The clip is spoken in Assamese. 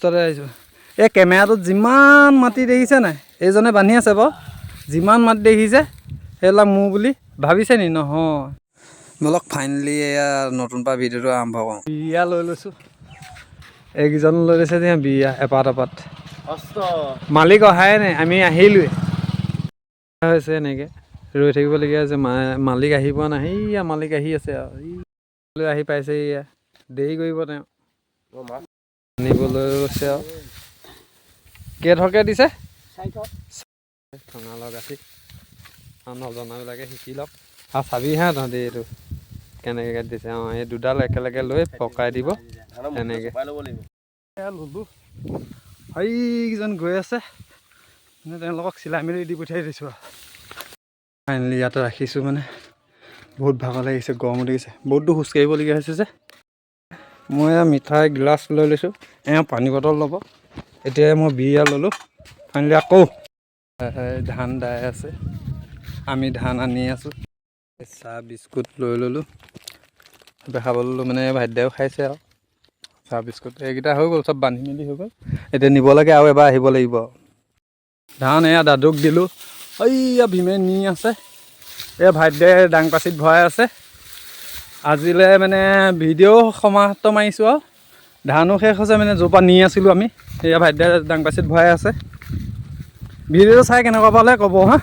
কষ্টতে আহিছোঁ এই কেমেৰাটোত যিমান মাটি দেখিছে নাই এইজনে বান্ধি আছে বাৰু যিমান মাটি দেখিছে সেইবিলাক মোৰ বুলি ভাবিছে নি নহয় বলক ফাইনেলি এয়া নতুন পৰা ভিডিঅ'টো আৰম্ভ কৰোঁ বিয়া লৈ লৈছোঁ এইকেইজন লৈ লৈছে যে বিয়া এপাত মালিক অহাই নাই আমি আহিলোৱে হৈছে এনেকৈ ৰৈ থাকিবলগীয়া হৈছে মালিক আহি পোৱা নাই সেয়া মালিক আহি আছে আৰু আহি পাইছে এয়া দেৰি কৰিব তেওঁ আনিবলৈ গৈছে আৰু কেইটকাকৈ দিছে ঠঙা লগ গাঠি আৰু নজনাবিলাকে শিকি লওক আৰু চাবিহে তহঁতি এইটো কেনেকৈ কাটি দিছে অঁ এই দুডাল একেলগে লৈ পকাই দিব এনেকৈ ল'লোঁ সেইকেইজন গৈ আছে তেওঁলোকক চিলাই মেলি দি পঠিয়াই দিছোঁ আৰু ফাইনেলি ইয়াতে ৰাখিছোঁ মানে বহুত ভাগৰ লাগিছে গৰম লাগিছে বহুত দূৰ খোজকাঢ়িবলগীয়া হৈছে যে মই মিঠাই গিলাচ লৈ লৈছোঁ পানী বটল ল'ব এতিয়া মই বিয়া ল'লোঁ ফাইনেলি আকৌ ধান দাই আছে আমি ধান আনি আছোঁ চাহ বিস্কুট লৈ ল'লোঁ খাব ল'লোঁ মানে ভাইটিদাও খাইছে আৰু চাহ বিস্কুট এইকেইটা হৈ গ'ল চব বান্ধি মেলি হৈ গ'ল এতিয়া নিব লাগে আৰু এবাৰ আহিব লাগিব ধান এয়া দাদুক দিলোঁ এইয়া ভীমে নি আছে এই ভাইটিদাই দাংপাচিত ভৰাই আছে আজিলৈ মানে ভিডিঅ' সমাপ্ত মাৰিছোঁ আৰু ধানো শেষ হৈছে মানে য'ৰ পৰা নি আছিলোঁ আমি এয়া ভাইটিদাই দাংপাচিত ভৰাই আছে ভিডিঅ'টো চাই কেনেকুৱা পালে ক'ব হা।